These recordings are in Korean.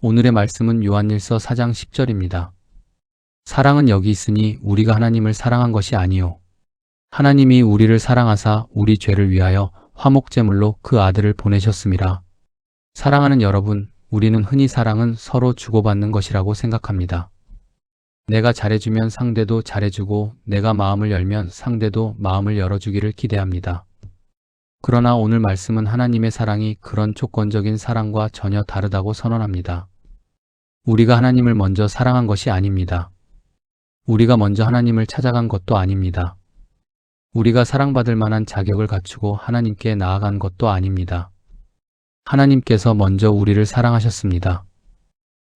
오늘의 말씀은 요한일서 4장 10절입니다. 사랑은 여기 있으니 우리가 하나님을 사랑한 것이 아니요 하나님이 우리를 사랑하사 우리 죄를 위하여 화목제물로 그 아들을 보내셨음이라. 사랑하는 여러분, 우리는 흔히 사랑은 서로 주고받는 것이라고 생각합니다. 내가 잘해주면 상대도 잘해주고 내가 마음을 열면 상대도 마음을 열어주기를 기대합니다. 그러나 오늘 말씀은 하나님의 사랑이 그런 조건적인 사랑과 전혀 다르다고 선언합니다. 우리가 하나님을 먼저 사랑한 것이 아닙니다. 우리가 먼저 하나님을 찾아간 것도 아닙니다. 우리가 사랑받을 만한 자격을 갖추고 하나님께 나아간 것도 아닙니다. 하나님께서 먼저 우리를 사랑하셨습니다.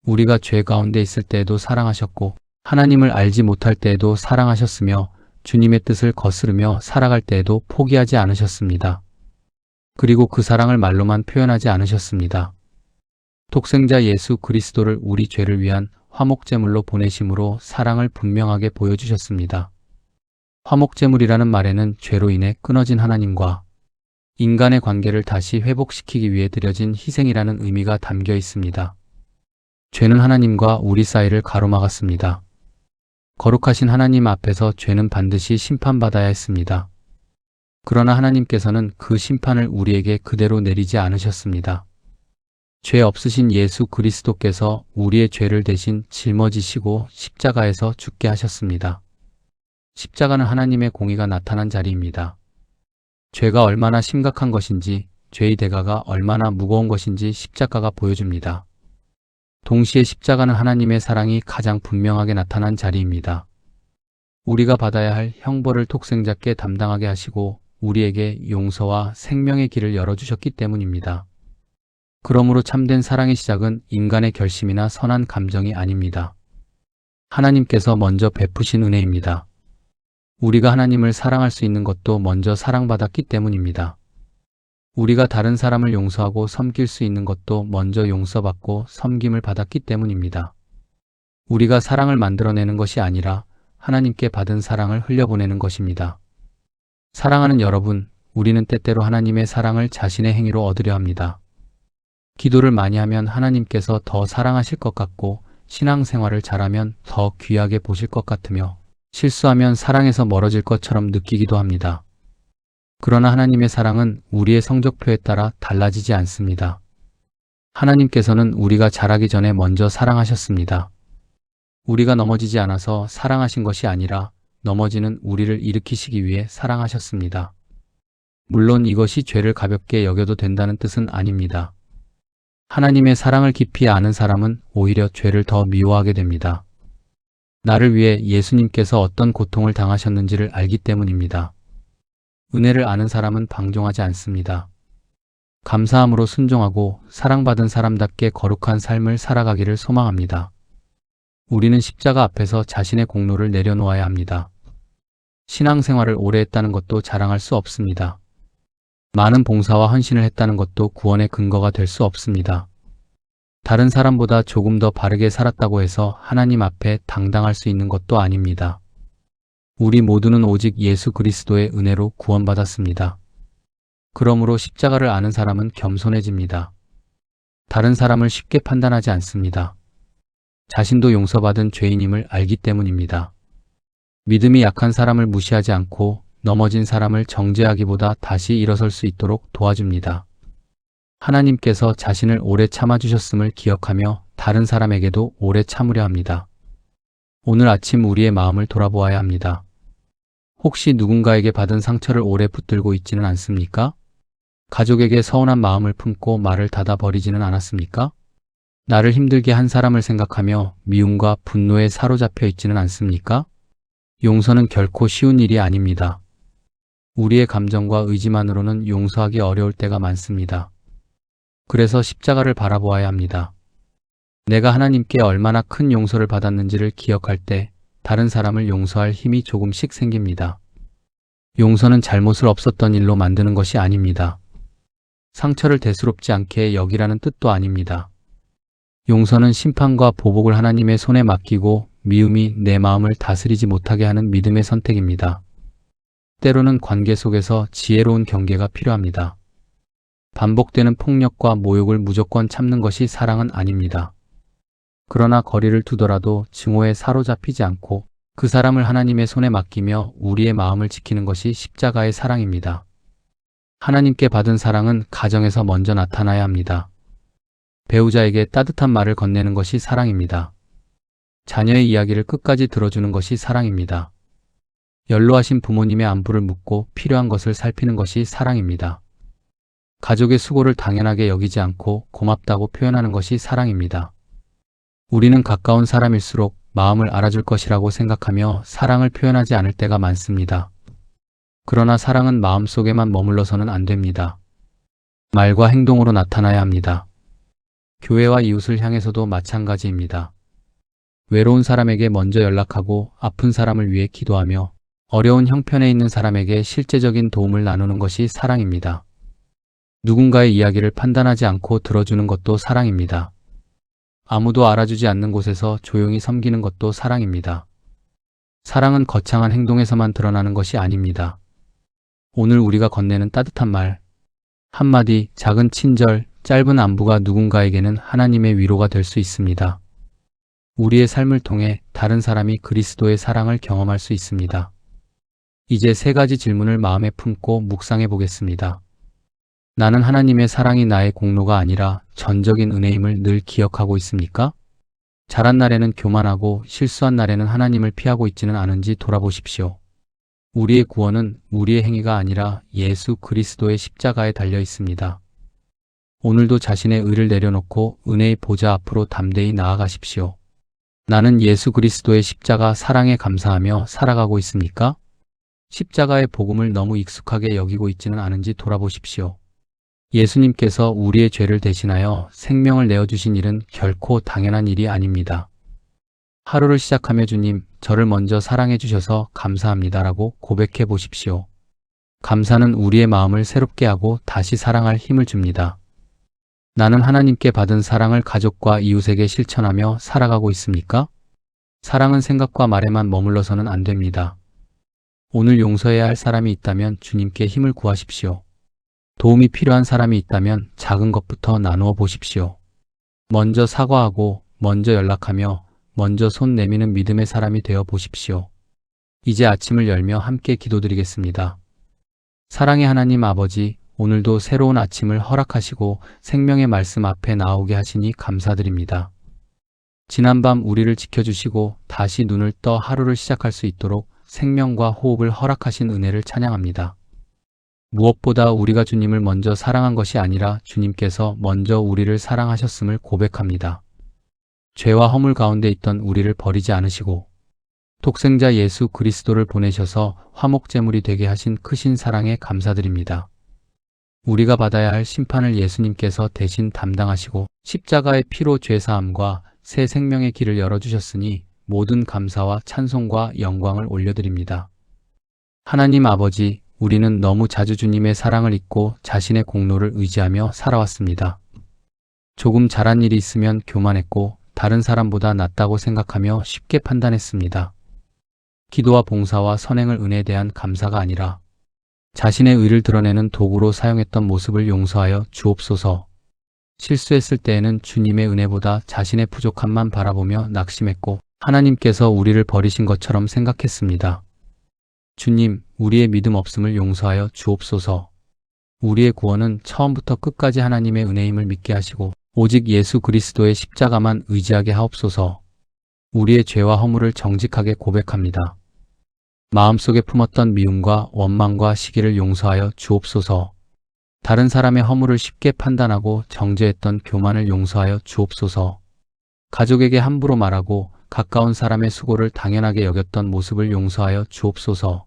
우리가 죄 가운데 있을 때에도 사랑하셨고 하나님을 알지 못할 때에도 사랑하셨으며 주님의 뜻을 거스르며 살아갈 때에도 포기하지 않으셨습니다. 그리고 그 사랑을 말로만 표현하지 않으셨습니다. 독생자 예수 그리스도를 우리 죄를 위한 화목제물로 보내심으로 사랑을 분명하게 보여주셨습니다. 화목제물이라는 말에는 죄로 인해 끊어진 하나님과 인간의 관계를 다시 회복시키기 위해 드려진 희생이라는 의미가 담겨 있습니다. 죄는 하나님과 우리 사이를 가로막았습니다. 거룩하신 하나님 앞에서 죄는 반드시 심판받아야 했습니다. 그러나 하나님께서는 그 심판을 우리에게 그대로 내리지 않으셨습니다. 죄 없으신 예수 그리스도께서 우리의 죄를 대신 짊어지시고 십자가에서 죽게 하셨습니다. 십자가는 하나님의 공의가 나타난 자리입니다. 죄가 얼마나 심각한 것인지, 죄의 대가가 얼마나 무거운 것인지 십자가가 보여줍니다. 동시에 십자가는 하나님의 사랑이 가장 분명하게 나타난 자리입니다. 우리가 받아야 할 형벌을 독생자께 담당하게 하시고 우리에게 용서와 생명의 길을 열어주셨기 때문입니다. 그러므로 참된 사랑의 시작은 인간의 결심이나 선한 감정이 아닙니다. 하나님께서 먼저 베푸신 은혜입니다. 우리가 하나님을 사랑할 수 있는 것도 먼저 사랑받았기 때문입니다. 우리가 다른 사람을 용서하고 섬길 수 있는 것도 먼저 용서받고 섬김을 받았기 때문입니다. 우리가 사랑을 만들어내는 것이 아니라 하나님께 받은 사랑을 흘려보내는 것입니다. 사랑하는 여러분, 우리는 때때로 하나님의 사랑을 자신의 행위로 얻으려 합니다. 기도를 많이 하면 하나님께서 더 사랑하실 것 같고 신앙생활을 잘하면 더 귀하게 보실 것 같으며 실수하면 사랑에서 멀어질 것처럼 느끼기도 합니다. 그러나 하나님의 사랑은 우리의 성적표에 따라 달라지지 않습니다. 하나님께서는 우리가 잘하기 전에 먼저 사랑하셨습니다. 우리가 넘어지지 않아서 사랑하신 것이 아니라 넘어지는 우리를 일으키시기 위해 사랑하셨습니다. 물론 이것이 죄를 가볍게 여겨도 된다는 뜻은 아닙니다. 하나님의 사랑을 깊이 아는 사람은 오히려 죄를 더 미워하게 됩니다. 나를 위해 예수님께서 어떤 고통을 당하셨는지를 알기 때문입니다. 은혜를 아는 사람은 방종하지 않습니다. 감사함으로 순종하고 사랑받은 사람답게 거룩한 삶을 살아가기를 소망합니다. 우리는 십자가 앞에서 자신의 공로를 내려놓아야 합니다. 신앙생활을 오래 했다는 것도 자랑할 수 없습니다. 많은 봉사와 헌신을 했다는 것도 구원의 근거가 될 수 없습니다. 다른 사람보다 조금 더 바르게 살았다고 해서 하나님 앞에 당당할 수 있는 것도 아닙니다. 우리 모두는 오직 예수 그리스도의 은혜로 구원받았습니다. 그러므로 십자가를 아는 사람은 겸손해집니다. 다른 사람을 쉽게 판단하지 않습니다. 자신도 용서받은 죄인임을 알기 때문입니다. 믿음이 약한 사람을 무시하지 않고 넘어진 사람을 정죄하기보다 다시 일어설 수 있도록 도와줍니다. 하나님께서 자신을 오래 참아주셨음을 기억하며 다른 사람에게도 오래 참으려 합니다. 오늘 아침 우리의 마음을 돌아보아야 합니다. 혹시 누군가에게 받은 상처를 오래 붙들고 있지는 않습니까? 가족에게 서운한 마음을 품고 말을 닫아버리지는 않았습니까? 나를 힘들게 한 사람을 생각하며 미움과 분노에 사로잡혀 있지는 않습니까? 용서는 결코 쉬운 일이 아닙니다. 우리의 감정과 의지만으로는 용서하기 어려울 때가 많습니다. 그래서 십자가를 바라보아야 합니다. 내가 하나님께 얼마나 큰 용서를 받았는지를 기억할 때 다른 사람을 용서할 힘이 조금씩 생깁니다. 용서는 잘못을 없었던 일로 만드는 것이 아닙니다. 상처를 대수롭지 않게 여기라는 뜻도 아닙니다. 용서는 심판과 보복을 하나님의 손에 맡기고 미움이 내 마음을 다스리지 못하게 하는 믿음의 선택입니다. 때로는 관계 속에서 지혜로운 경계가 필요합니다. 반복되는 폭력과 모욕을 무조건 참는 것이 사랑은 아닙니다. 그러나 거리를 두더라도 증오에 사로잡히지 않고 그 사람을 하나님의 손에 맡기며 우리의 마음을 지키는 것이 십자가의 사랑입니다. 하나님께 받은 사랑은 가정에서 먼저 나타나야 합니다. 배우자에게 따뜻한 말을 건네는 것이 사랑입니다. 자녀의 이야기를 끝까지 들어주는 것이 사랑입니다. 연로하신 부모님의 안부를 묻고 필요한 것을 살피는 것이 사랑입니다. 가족의 수고를 당연하게 여기지 않고 고맙다고 표현하는 것이 사랑입니다. 우리는 가까운 사람일수록 마음을 알아줄 것이라고 생각하며 사랑을 표현하지 않을 때가 많습니다. 그러나 사랑은 마음속에만 머물러서는 안 됩니다. 말과 행동으로 나타나야 합니다. 교회와 이웃을 향해서도 마찬가지입니다. 외로운 사람에게 먼저 연락하고 아픈 사람을 위해 기도하며 어려운 형편에 있는 사람에게 실제적인 도움을 나누는 것이 사랑입니다. 누군가의 이야기를 판단하지 않고 들어주는 것도 사랑입니다. 아무도 알아주지 않는 곳에서 조용히 섬기는 것도 사랑입니다. 사랑은 거창한 행동에서만 드러나는 것이 아닙니다. 오늘 우리가 건네는 따뜻한 말, 한마디, 작은 친절, 짧은 안부가 누군가에게는 하나님의 위로가 될 수 있습니다. 우리의 삶을 통해 다른 사람이 그리스도의 사랑을 경험할 수 있습니다. 이제 3가지 질문을 마음에 품고 묵상해 보겠습니다. 나는 하나님의 사랑이 나의 공로가 아니라 전적인 은혜임을 늘 기억하고 있습니까? 잘한 날에는 교만하고 실수한 날에는 하나님을 피하고 있지는 않은지 돌아보십시오. 우리의 구원은 우리의 행위가 아니라 예수 그리스도의 십자가에 달려 있습니다. 오늘도 자신의 의를 내려놓고 은혜의 보좌 앞으로 담대히 나아가십시오. 나는 예수 그리스도의 십자가 사랑에 감사하며 살아가고 있습니까? 십자가의 복음을 너무 익숙하게 여기고 있지는 않은지 돌아보십시오. 예수님께서 우리의 죄를 대신하여 생명을 내어주신 일은 결코 당연한 일이 아닙니다. 하루를 시작하며 주님, 저를 먼저 사랑해 주셔서 감사합니다라고 고백해 보십시오. 감사는 우리의 마음을 새롭게 하고 다시 사랑할 힘을 줍니다. 나는 하나님께 받은 사랑을 가족과 이웃에게 실천하며 살아가고 있습니까? 사랑은 생각과 말에만 머물러서는 안 됩니다. 오늘 용서해야 할 사람이 있다면 주님께 힘을 구하십시오. 도움이 필요한 사람이 있다면 작은 것부터 나누어 보십시오. 먼저 사과하고 먼저 연락하며 먼저 손 내미는 믿음의 사람이 되어 보십시오. 이제 아침을 열며 함께 기도드리겠습니다. 사랑의 하나님 아버지, 오늘도 새로운 아침을 허락하시고 생명의 말씀 앞에 나오게 하시니 감사드립니다. 지난밤 우리를 지켜주시고 다시 눈을 떠 하루를 시작할 수 있도록 생명과 호흡을 허락하신 은혜를 찬양합니다. 무엇보다 우리가 주님을 먼저 사랑한 것이 아니라 주님께서 먼저 우리를 사랑하셨음을 고백합니다. 죄와 허물 가운데 있던 우리를 버리지 않으시고 독생자 예수 그리스도를 보내셔서 화목제물이 되게 하신 크신 사랑에 감사드립니다. 우리가 받아야 할 심판을 예수님께서 대신 담당하시고 십자가의 피로 죄사함과 새 생명의 길을 열어주셨으니 모든 감사와 찬송과 영광을 올려드립니다. 하나님 아버지, 우리는 너무 자주 주님의 사랑을 잊고 자신의 공로를 의지하며 살아왔습니다. 조금 잘한 일이 있으면 교만했고 다른 사람보다 낫다고 생각하며 쉽게 판단했습니다. 기도와 봉사와 선행을 은혜에 대한 감사가 아니라 자신의 의를 드러내는 도구로 사용했던 모습을 용서하여 주옵소서. 실수했을 때에는 주님의 은혜보다 자신의 부족함만 바라보며 낙심했고 하나님께서 우리를 버리신 것처럼 생각했습니다. 주님, 우리의 믿음 없음을 용서하여 주옵소서. 우리의 구원은 처음부터 끝까지 하나님의 은혜임을 믿게 하시고 오직 예수 그리스도의 십자가만 의지하게 하옵소서. 우리의 죄와 허물을 정직하게 고백합니다. 마음속에 품었던 미움과 원망과 시기를 용서하여 주옵소서. 다른 사람의 허물을 쉽게 판단하고 정죄했던 교만을 용서하여 주옵소서. 가족에게 함부로 말하고 가까운 사람의 수고를 당연하게 여겼던 모습을 용서하여 주옵소서.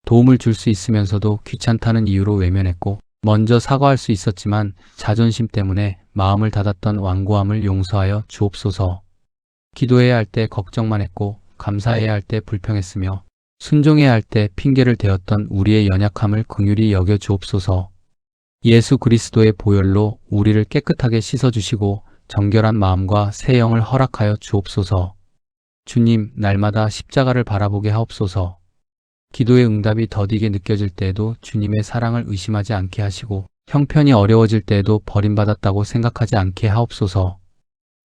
도움을 줄 수 있으면서도 귀찮다는 이유로 외면했고 먼저 사과할 수 있었지만 자존심 때문에 마음을 닫았던 완고함을 용서하여 주옵소서. 기도해야 할 때 걱정만 했고 감사해야 할 때 불평했으며 순종해야 할 때 핑계를 대었던 우리의 연약함을 긍휼히 여겨 주옵소서. 예수 그리스도의 보혈로 우리를 깨끗하게 씻어주시고 정결한 마음과 새 영을 허락하여 주옵소서. 주님, 날마다 십자가를 바라보게 하옵소서. 기도의 응답이 더디게 느껴질 때에도 주님의 사랑을 의심하지 않게 하시고 형편이 어려워질 때에도 버림받았다고 생각하지 않게 하옵소서.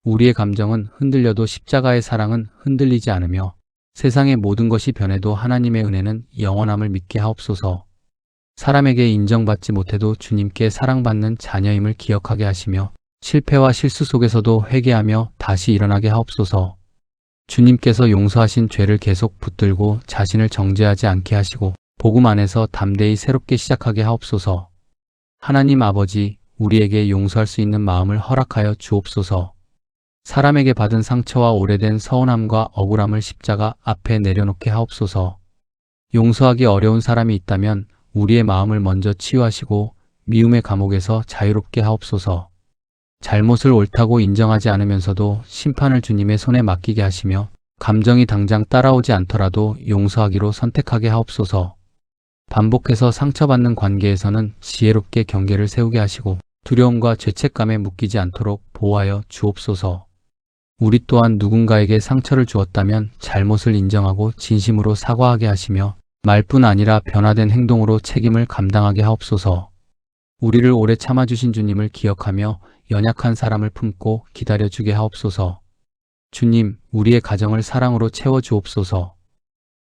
우리의 감정은 흔들려도 십자가의 사랑은 흔들리지 않으며 세상의 모든 것이 변해도 하나님의 은혜는 영원함을 믿게 하옵소서. 사람에게 인정받지 못해도 주님께 사랑받는 자녀임을 기억하게 하시며 실패와 실수 속에서도 회개하며 다시 일어나게 하옵소서. 주님께서 용서하신 죄를 계속 붙들고 자신을 정죄하지 않게 하시고 복음 안에서 담대히 새롭게 시작하게 하옵소서. 하나님 아버지, 우리에게 용서할 수 있는 마음을 허락하여 주옵소서. 사람에게 받은 상처와 오래된 서운함과 억울함을 십자가 앞에 내려놓게 하옵소서. 용서하기 어려운 사람이 있다면 우리의 마음을 먼저 치유하시고 미움의 감옥에서 자유롭게 하옵소서. 잘못을 옳다고 인정하지 않으면서도 심판을 주님의 손에 맡기게 하시며 감정이 당장 따라오지 않더라도 용서하기로 선택하게 하옵소서. 반복해서 상처받는 관계에서는 지혜롭게 경계를 세우게 하시고 두려움과 죄책감에 묶이지 않도록 보호하여 주옵소서. 우리 또한 누군가에게 상처를 주었다면 잘못을 인정하고 진심으로 사과하게 하시며 말뿐 아니라 변화된 행동으로 책임을 감당하게 하옵소서. 우리를 오래 참아주신 주님을 기억하며 연약한 사람을 품고 기다려주게 하옵소서. 주님, 우리의 가정을 사랑으로 채워주옵소서.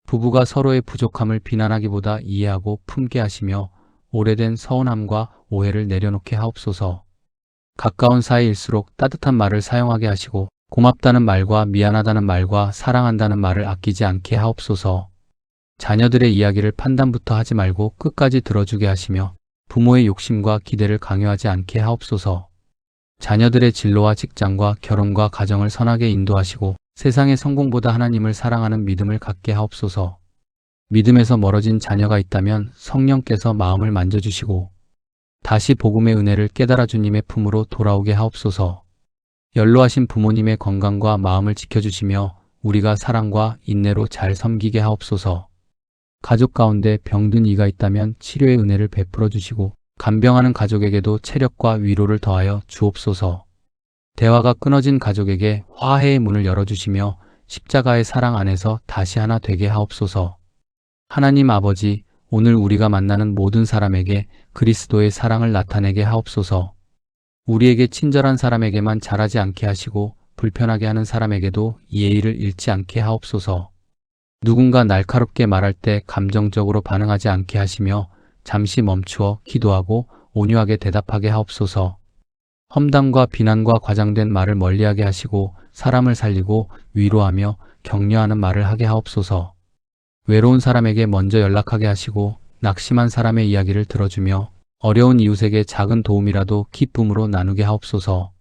부부가 서로의 부족함을 비난하기보다 이해하고 품게 하시며 오래된 서운함과 오해를 내려놓게 하옵소서. 가까운 사이일수록 따뜻한 말을 사용하게 하시고 고맙다는 말과 미안하다는 말과 사랑한다는 말을 아끼지 않게 하옵소서. 자녀들의 이야기를 판단부터 하지 말고 끝까지 들어주게 하시며 부모의 욕심과 기대를 강요하지 않게 하옵소서. 자녀들의 진로와 직장과 결혼과 가정을 선하게 인도하시고 세상의 성공보다 하나님을 사랑하는 믿음을 갖게 하옵소서. 믿음에서 멀어진 자녀가 있다면 성령께서 마음을 만져주시고 다시 복음의 은혜를 깨달아 주님의 품으로 돌아오게 하옵소서. 연로하신 부모님의 건강과 마음을 지켜주시며 우리가 사랑과 인내로 잘 섬기게 하옵소서. 가족 가운데 병든 이가 있다면 치료의 은혜를 베풀어 주시고 간병하는 가족에게도 체력과 위로를 더하여 주옵소서. 대화가 끊어진 가족에게 화해의 문을 열어주시며 십자가의 사랑 안에서 다시 하나 되게 하옵소서. 하나님 아버지, 오늘 우리가 만나는 모든 사람에게 그리스도의 사랑을 나타내게 하옵소서. 우리에게 친절한 사람에게만 잘하지 않게 하시고 불편하게 하는 사람에게도 예의를 잃지 않게 하옵소서. 누군가 날카롭게 말할 때 감정적으로 반응하지 않게 하시며 잠시 멈추어 기도하고 온유하게 대답하게 하옵소서. 험담과 비난과 과장된 말을 멀리하게 하시고 사람을 살리고 위로하며 격려하는 말을 하게 하옵소서. 외로운 사람에게 먼저 연락하게 하시고 낙심한 사람의 이야기를 들어주며 어려운 이웃에게 작은 도움이라도 기쁨으로 나누게 하옵소서.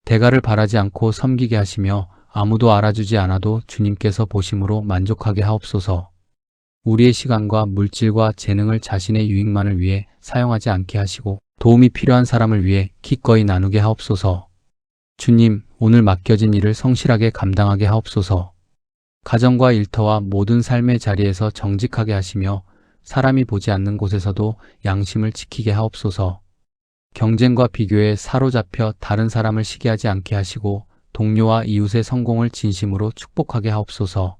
대가를 바라지 않고 섬기게 하시며 아무도 알아주지 않아도 주님께서 보심으로 만족하게 하옵소서. 우리의 시간과 물질과 재능을 자신의 유익만을 위해 사용하지 않게 하시고 도움이 필요한 사람을 위해 기꺼이 나누게 하옵소서. 주님, 오늘 맡겨진 일을 성실하게 감당하게 하옵소서. 가정과 일터와 모든 삶의 자리에서 정직하게 하시며 사람이 보지 않는 곳에서도 양심을 지키게 하옵소서. 경쟁과 비교에 사로잡혀 다른 사람을 시기하지 않게 하시고 동료와 이웃의 성공을 진심으로 축복하게 하옵소서.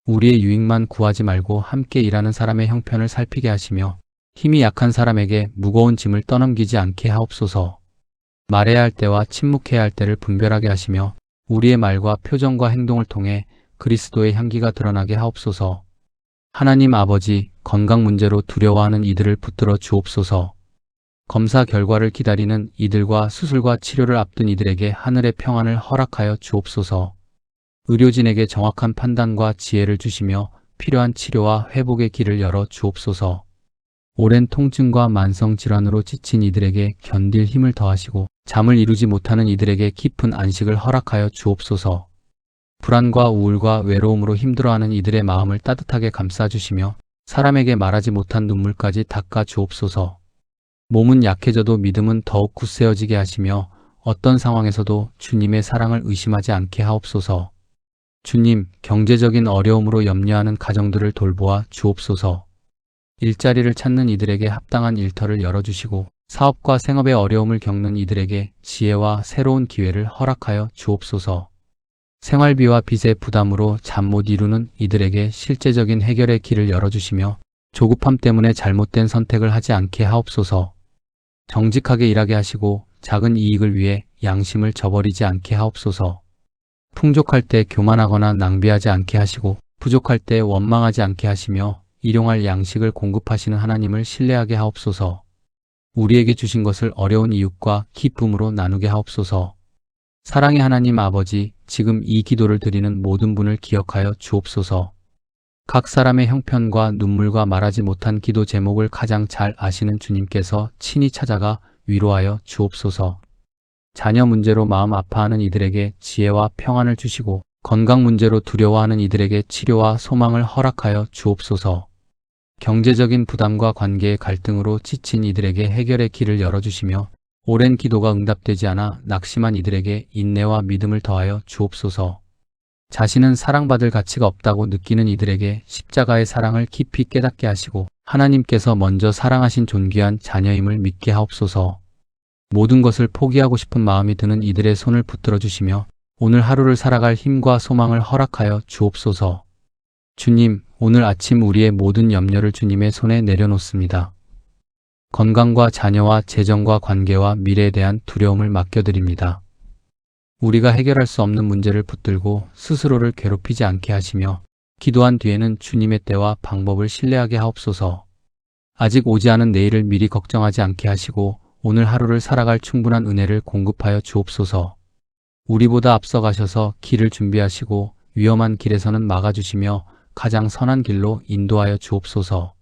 우리의 유익만 구하지 말고 함께 일하는 사람의 형편을 살피게 하시며 힘이 약한 사람에게 무거운 짐을 떠넘기지 않게 하옵소서. 말해야 할 때와 침묵해야 할 때를 분별하게 하시며 우리의 말과 표정과 행동을 통해 그리스도의 향기가 드러나게 하옵소서. 하나님 아버지, 건강 문제로 두려워하는 이들을 붙들어 주옵소서. 검사 결과를 기다리는 이들과 수술과 치료를 앞둔 이들에게 하늘의 평안을 허락하여 주옵소서. 의료진에게 정확한 판단과 지혜를 주시며 필요한 치료와 회복의 길을 열어 주옵소서. 오랜 통증과 만성 질환으로 지친 이들에게 견딜 힘을 더하시고 잠을 이루지 못하는 이들에게 깊은 안식을 허락하여 주옵소서. 불안과 우울과 외로움으로 힘들어하는 이들의 마음을 따뜻하게 감싸주시며 사람에게 말하지 못한 눈물까지 닦아 주옵소서. 몸은 약해져도 믿음은 더욱 굳세어지게 하시며 어떤 상황에서도 주님의 사랑을 의심하지 않게 하옵소서. 주님, 경제적인 어려움으로 염려하는 가정들을 돌보아 주옵소서. 일자리를 찾는 이들에게 합당한 일터를 열어주시고 사업과 생업의 어려움을 겪는 이들에게 지혜와 새로운 기회를 허락하여 주옵소서. 생활비와 빚의 부담으로 잠 못 이루는 이들에게 실제적인 해결의 길을 열어주시며 조급함 때문에 잘못된 선택을 하지 않게 하옵소서. 정직하게 일하게 하시고 작은 이익을 위해 양심을 저버리지 않게 하옵소서. 풍족할 때 교만하거나 낭비하지 않게 하시고 부족할 때 원망하지 않게 하시며 일용할 양식을 공급하시는 하나님을 신뢰하게 하옵소서. 우리에게 주신 것을 어려운 이웃과 기쁨으로 나누게 하옵소서. 사랑의 하나님 아버지, 지금 이 기도를 드리는 모든 분을 기억하여 주옵소서. 각 사람의 형편과 눈물과 말하지 못한 기도 제목을 가장 잘 아시는 주님께서 친히 찾아가 위로하여 주옵소서. 자녀 문제로 마음 아파하는 이들에게 지혜와 평안을 주시고 건강 문제로 두려워하는 이들에게 치료와 소망을 허락하여 주옵소서. 경제적인 부담과 관계의 갈등으로 지친 이들에게 해결의 길을 열어주시며 오랜 기도가 응답되지 않아 낙심한 이들에게 인내와 믿음을 더하여 주옵소서. 자신은 사랑받을 가치가 없다고 느끼는 이들에게 십자가의 사랑을 깊이 깨닫게 하시고 하나님께서 먼저 사랑하신 존귀한 자녀임을 믿게 하옵소서. 모든 것을 포기하고 싶은 마음이 드는 이들의 손을 붙들어 주시며 오늘 하루를 살아갈 힘과 소망을 허락하여 주옵소서. 주님, 오늘 아침 우리의 모든 염려를 주님의 손에 내려놓습니다. 건강과 자녀와 재정과 관계와 미래에 대한 두려움을 맡겨드립니다. 우리가 해결할 수 없는 문제를 붙들고 스스로를 괴롭히지 않게 하시며 기도한 뒤에는 주님의 때와 방법을 신뢰하게 하옵소서. 아직 오지 않은 내일을 미리 걱정하지 않게 하시고 오늘 하루를 살아갈 충분한 은혜를 공급하여 주옵소서. 우리보다 앞서가셔서 길을 준비하시고 위험한 길에서는 막아주시며 가장 선한 길로 인도하여 주옵소서.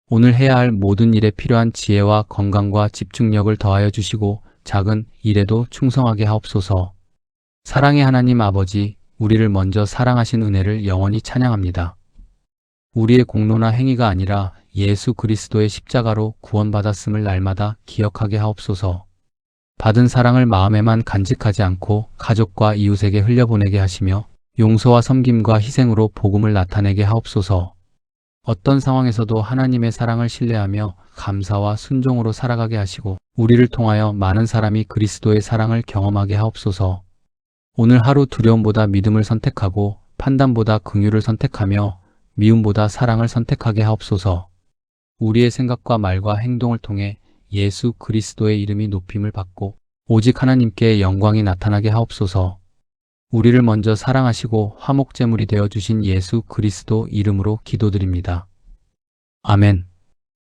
오늘 해야 할 모든 일에 필요한 지혜와 건강과 집중력을 더하여 주시고 작은 일에도 충성하게 하옵소서. 사랑의 하나님 아버지, 우리를 먼저 사랑하신 은혜를 영원히 찬양합니다. 우리의 공로나 행위가 아니라 예수 그리스도의 십자가로 구원받았음을 날마다 기억하게 하옵소서. 받은 사랑을 마음에만 간직하지 않고 가족과 이웃에게 흘려보내게 하시며 용서와 섬김과 희생으로 복음을 나타내게 하옵소서. 어떤 상황에서도 하나님의 사랑을 신뢰하며 감사와 순종으로 살아가게 하시고 우리를 통하여 많은 사람이 그리스도의 사랑을 경험하게 하옵소서. 오늘 하루 두려움보다 믿음을 선택하고 판단보다 긍휼을 선택하며 미움보다 사랑을 선택하게 하옵소서. 우리의 생각과 말과 행동을 통해 예수 그리스도의 이름이 높임을 받고 오직 하나님께 영광이 나타나게 하옵소서. 우리를 먼저 사랑하시고 화목제물이 되어주신 예수 그리스도 이름으로 기도드립니다. 아멘.